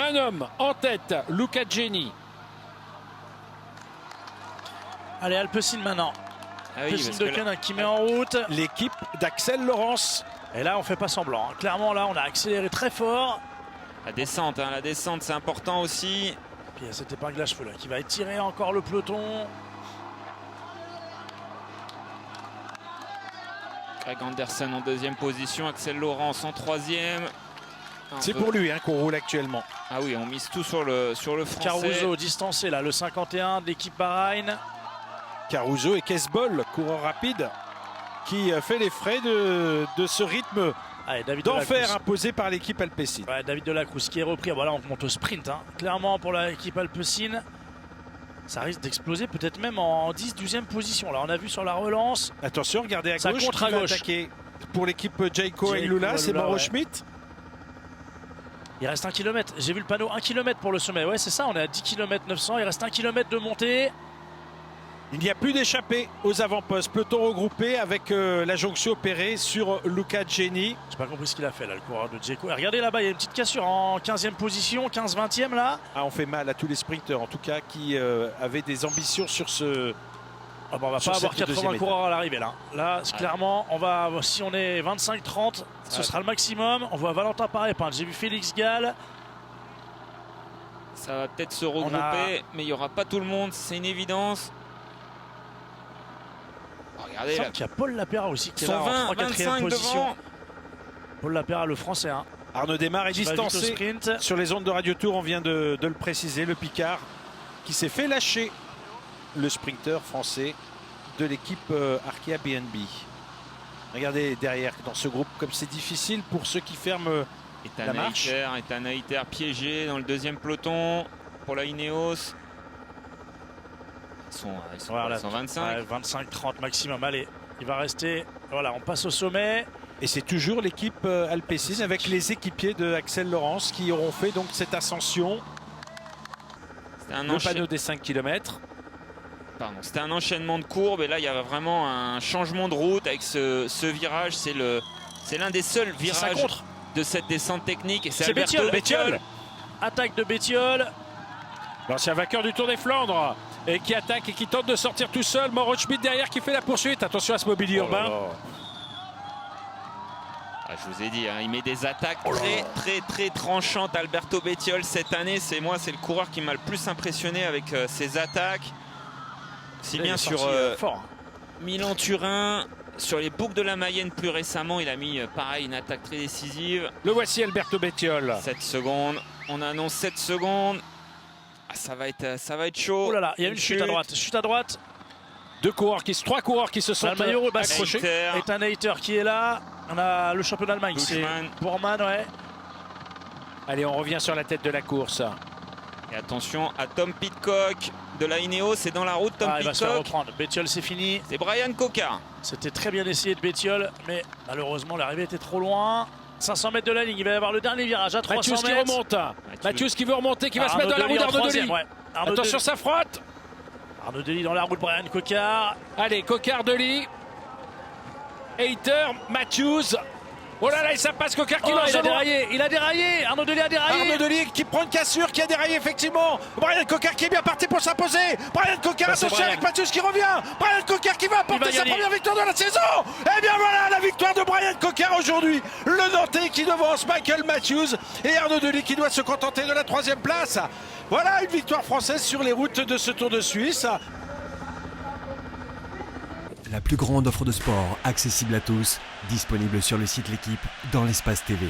un homme en tête, Luca Geni. Allez, Alpecin maintenant. Ah oui, Alpecin parce de que là- Koenig qui met en route. L'équipe d'Axel Laurence. Et là, on fait pas semblant. Clairement, là, on a accéléré très fort. la descente c'est important aussi. Puis il y a cette épingle à cheveux là qui va étirer encore le peloton. Greg Anderson en deuxième position, Axel Laurence en troisième. C'est pour lui qu'on roule actuellement. Ah oui, on mise tout sur le français. Caruso distancé là, le 51 de l'équipe Bahreïn. Caruso et Kesbol, coureur rapide, qui fait les frais de ce rythme Allez, David d'enfer Delacruz. imposé par l'équipe Alpecin. Ouais, David Delacruz qui est repris. Voilà, on monte au sprint. Clairement pour l'équipe Alpecin. Ça risque d'exploser peut-être même en 10-12e position. Là, on a vu sur la relance. Attention, regardez à Ça gauche, contre qui à va gauche. attaquer pour l'équipe Jayco et Jayco Lula, et c'est Lula, Mauro ouais. Schmidt. Il reste 1 km. J'ai vu le panneau 1 km pour le sommet. Ouais, c'est ça, on est à 10 km 900. Il reste 1 km de montée. Il n'y a plus d'échappée aux avant-postes. Peloton regroupé avec la jonction opérée sur Luca Geni. J'ai pas compris ce qu'il a fait là, le coureur de Jayco. Regardez là-bas, il y a une petite cassure en 15e position, 15-20e là. Ah, on fait mal à tous les sprinteurs, en tout cas, qui avaient des ambitions sur ce... Ah bon, on va Sur pas avoir cette 80 deuxième coureurs à l'arrivée là. Là, clairement, on va, si on est 25-30, ce sera le maximum. On voit Valentin Paré-Pinte. J'ai vu Félix Gall. Ça va peut-être se regrouper, mais il n'y aura pas tout le monde, c'est une évidence. Oh, regardez Il là. semble qu'il y a Paul Lapéra aussi qui est Ils là sont en 20, 3-4e 25 position. devant. Paul Lapéra, le français. Arnaud Desmar est Qui va vite au distancé sprint. sur les ondes de Radio Tour, on vient de le préciser, le Picard qui s'est fait lâcher, le sprinter français de l'équipe Arkea BNB. Regardez derrière dans ce groupe comme c'est difficile pour ceux qui ferment la marche. Ethan Hayter piégé dans le deuxième peloton pour la Ineos. Ils sont Voilà, 125. 25-30 maximum. Allez, il va rester. Voilà, on passe au sommet. Et c'est toujours l'équipe Alpecin avec les équipiers de Axel Laurence qui auront fait donc cette ascension. Le panneau des 5 km. C'était un enchaînement de courbes et là il y a vraiment un changement de route avec ce virage. C'est l'un des seuls virages de cette descente technique. Et c'est Alberto Bettiol. Attaque de Bettiol. L'ancien vainqueur du Tour des Flandres et qui attaque et qui tente de sortir tout seul. Mauro Schmidt derrière qui fait la poursuite. Attention à ce mobilier urbain. Ah, je vous ai dit, il met des attaques très tranchantes. Alberto Bettiol cette année, c'est le coureur qui m'a le plus impressionné avec ses attaques. Si bien sur Milan-Turin, sur les boucles de la Mayenne plus récemment, il a mis pareil une attaque très décisive. Le voici Alberto Bettiol. 7 secondes, on annonce 7 secondes. Ah, ça va être chaud. Oh là là, il y a une chute à droite. Chute à droite. Trois coureurs qui se sont accrochés. Ethan Hayter qui est là. On a le champion d'Allemagne, c'est Bourman, ouais. Allez, on revient sur la tête de la course. Et attention à Tom Pidcock de la Ineos, c'est dans la route Tom Pidcock. Il va se faire reprendre. Bettiol, c'est fini. C'est Brian Coca. C'était très bien essayé de Bettiol, mais malheureusement l'arrivée était trop loin. 500 mètres de la ligne, il va y avoir le dernier virage à 300 mètres. Mathieu qui remonte. Mathieu qui veut remonter, qui va se mettre dans la roue d'Arnaud Delis. Ouais. Attention, ça frotte. Arnaud Delis dans la roue de Brian Cocard. Allez, Cocard, Delis. Hayter, Matthews. Oh là là, et ça passe, Cocard qui lance. Il a déraillé. Arnaud Delis a déraillé. Arnaud Delis qui prend une cassure, qui a déraillé effectivement. Brian Cocard qui est bien parti pour s'imposer. Brian Cocard associé avec Matthews qui revient. Brian Cocard qui va apporter sa première victoire de la saison. Et bien voilà la victoire de Brian Cocard aujourd'hui. Le Nantais qui devance Michael Matthews et Arnaud Delis qui doit se contenter de la 3e place. Voilà une victoire française sur les routes de ce Tour de Suisse. La plus grande offre de sport accessible à tous, disponible sur le site L'Équipe dans l'espace TV.